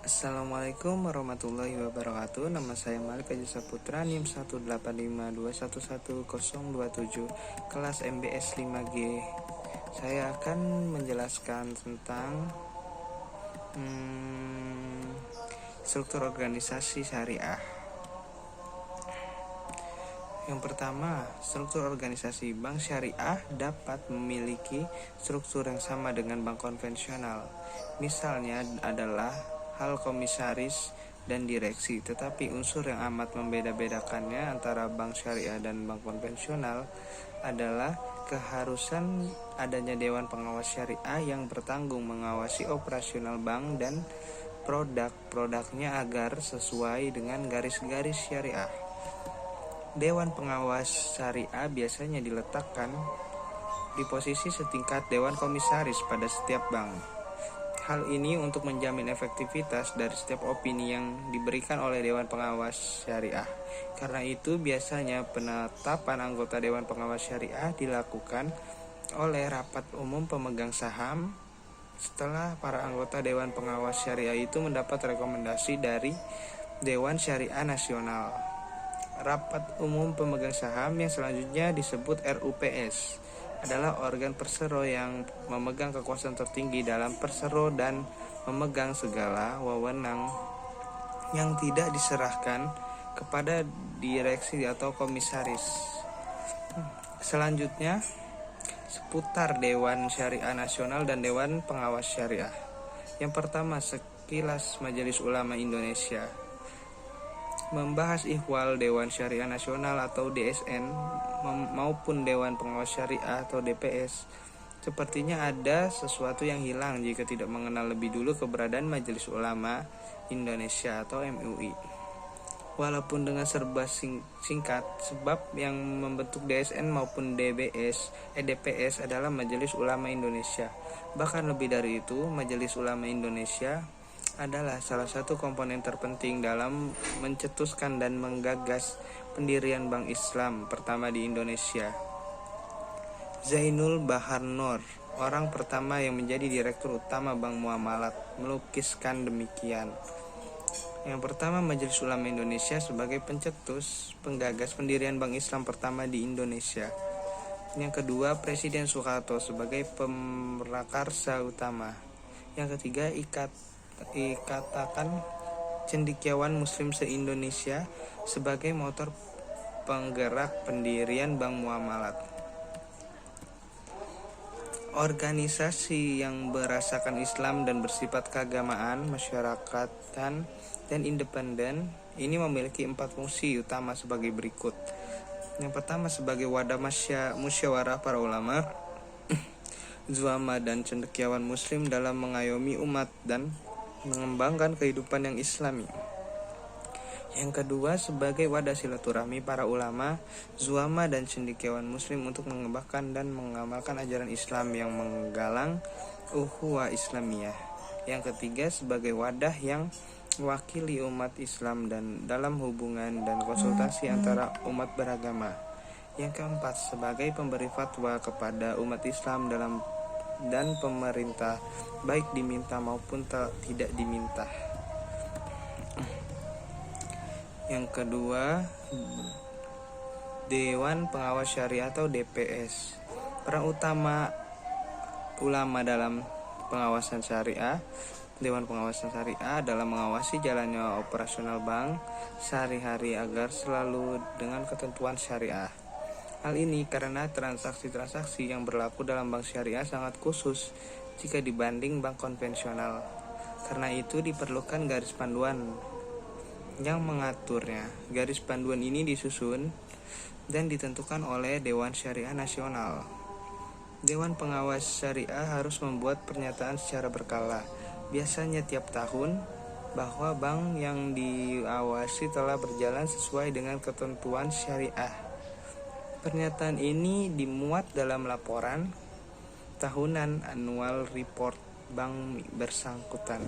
Assalamualaikum warahmatullahi wabarakatuh. Nama saya Malik Haji Saputra, NIM 18521111027, kelas MBS 5G. Saya akan menjelaskan tentang struktur organisasi syariah. Yang pertama, struktur organisasi bank syariah dapat memiliki struktur yang sama dengan bank konvensional. Misalnya adalah hal komisaris dan direksi, tetapi unsur yang amat membeda-bedakannya antara bank syariah dan bank konvensional adalah keharusan adanya dewan pengawas syariah yang bertanggung mengawasi operasional bank dan produk-produknya agar sesuai dengan garis-garis syariah. Dewan pengawas syariah biasanya diletakkan di posisi setingkat dewan komisaris pada setiap bank. Hal ini untuk menjamin efektivitas dari setiap opini yang diberikan oleh Dewan Pengawas Syariah. Karena itu biasanya penetapan anggota Dewan Pengawas Syariah dilakukan oleh rapat umum pemegang saham setelah para anggota Dewan Pengawas Syariah itu mendapat rekomendasi dari Dewan Syariah Nasional. Rapat umum pemegang saham yang selanjutnya disebut RUPS adalah organ persero yang memegang kekuasaan tertinggi dalam persero dan memegang segala wewenang yang tidak diserahkan kepada direksi atau komisaris. Selanjutnya, seputar Dewan Syariah Nasional dan Dewan Pengawas Syariah. Yang pertama, sekilas Majelis Ulama Indonesia membahas ihwal Dewan Syariah Nasional atau DSN maupun Dewan Pengawas Syariah atau DPS. Sepertinya ada sesuatu yang hilang jika tidak mengenal lebih dulu keberadaan Majelis Ulama Indonesia atau MUI. Walaupun dengan serba singkat, sebab yang membentuk DSN maupun DPS adalah Majelis Ulama Indonesia. Bahkan lebih dari itu, Majelis Ulama Indonesia adalah salah satu komponen terpenting dalam mencetuskan dan menggagas pendirian Bank Islam pertama di Indonesia. Zainul Bahar Nur, orang pertama yang menjadi direktur utama Bank Muamalat, melukiskan demikian. Yang pertama, Majelis Ulama Indonesia sebagai pencetus, penggagas pendirian Bank Islam pertama di Indonesia. Yang kedua, Presiden Soeharto sebagai pemrakarsa utama. Yang ketiga, Ikatan Cendekiawan Muslim se-Indonesia sebagai motor penggerak pendirian Bank Muamalat. Organisasi yang berasakan Islam dan bersifat keagamaan, masyarakatan, dan independen ini memiliki 4 fungsi utama sebagai berikut. Yang pertama, sebagai wadah musyawarah para ulama, zuama dan cendekiawan muslim dalam mengayomi umat dan mengembangkan kehidupan yang islami. Yang kedua, sebagai wadah silaturahmi para ulama, zuama dan cendekiawan muslim untuk mengembangkan dan mengamalkan ajaran Islam yang menggalang ukhuwah Islamiyah. Yang ketiga, sebagai wadah yang mewakili umat Islam dan dalam hubungan dan konsultasi antara umat beragama. Yang keempat, sebagai pemberi fatwa kepada umat Islam dan pemerintah, baik diminta maupun tidak diminta. Yang kedua, Dewan Pengawas Syariah atau DPS. Peran utama ulama dalam pengawasan syariah. Dewan Pengawasan Syariah adalah mengawasi jalannya operasional bank sehari-hari agar selalu dengan ketentuan syariah. Hal ini karena transaksi-transaksi yang berlaku dalam bank syariah sangat khusus jika dibanding bank konvensional. Karena itu diperlukan garis panduan yang mengaturnya. Garis panduan ini disusun dan ditentukan oleh Dewan Syariah Nasional. Dewan Pengawas Syariah harus membuat pernyataan secara berkala, biasanya tiap tahun, bahwa bank yang diawasi telah berjalan sesuai dengan ketentuan syariah. Pernyataan ini dimuat dalam laporan tahunan annual report bank bersangkutan.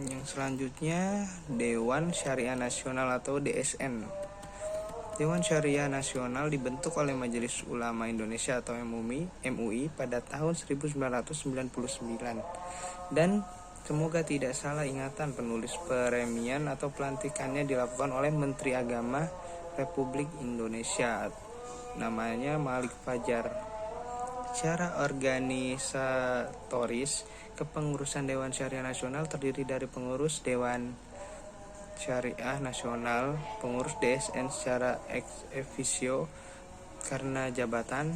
Yang selanjutnya, Dewan Syariah Nasional atau DSN. Dewan Syariah Nasional dibentuk oleh Majelis Ulama Indonesia atau MUI pada tahun 1999. Dan semoga tidak salah ingatan penulis, peremian atau pelantikannya dilakukan oleh Menteri Agama Republik Indonesia, namanya Malik Fajar. Secara organisatoris, kepengurusan Dewan Syariah Nasional terdiri dari pengurus Dewan Syariah Nasional, pengurus DSN secara ex officio karena jabatan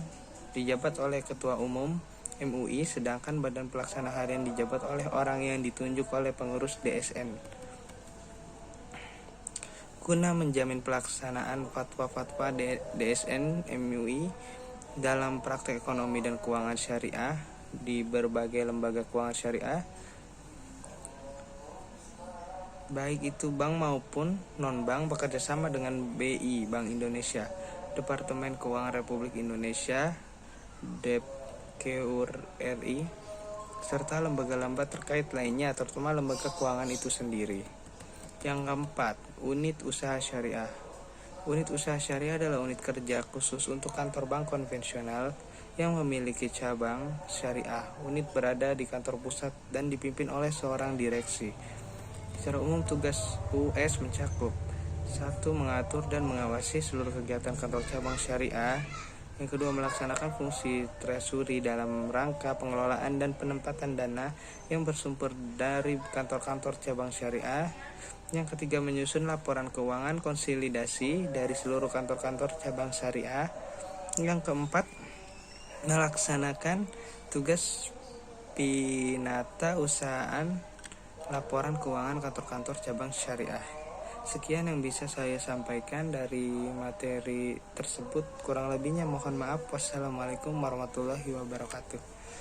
dijabat oleh Ketua Umum MUI, sedangkan badan pelaksana harian dijabat oleh orang yang ditunjuk oleh pengurus DSN. Guna menjamin pelaksanaan fatwa-fatwa DSN MUI dalam praktek ekonomi dan keuangan syariah di berbagai lembaga keuangan syariah, baik itu bank maupun non-bank, bekerja sama dengan BI, Bank Indonesia, Departemen Keuangan Republik Indonesia, Depkeur RI, serta lembaga-lembaga terkait lainnya, terutama lembaga keuangan itu sendiri. Yang keempat, unit usaha syariah. Unit usaha syariah adalah unit kerja khusus untuk kantor bank konvensional yang memiliki cabang syariah. Unit berada di kantor pusat dan dipimpin oleh seorang direksi. Secara umum tugas US mencakup 1. Mengatur dan mengawasi seluruh kegiatan kantor cabang syariah. Yang kedua, melaksanakan fungsi treasury dalam rangka pengelolaan dan penempatan dana yang bersumber dari kantor-kantor cabang syariah. Yang ketiga, menyusun laporan keuangan konsolidasi dari seluruh kantor-kantor cabang syariah. Yang keempat, melaksanakan tugas pinata usahaan laporan keuangan kantor-kantor cabang syariah. Sekian yang bisa saya sampaikan dari materi tersebut. Kurang lebihnya mohon maaf. Wassalamualaikum warahmatullahi wabarakatuh.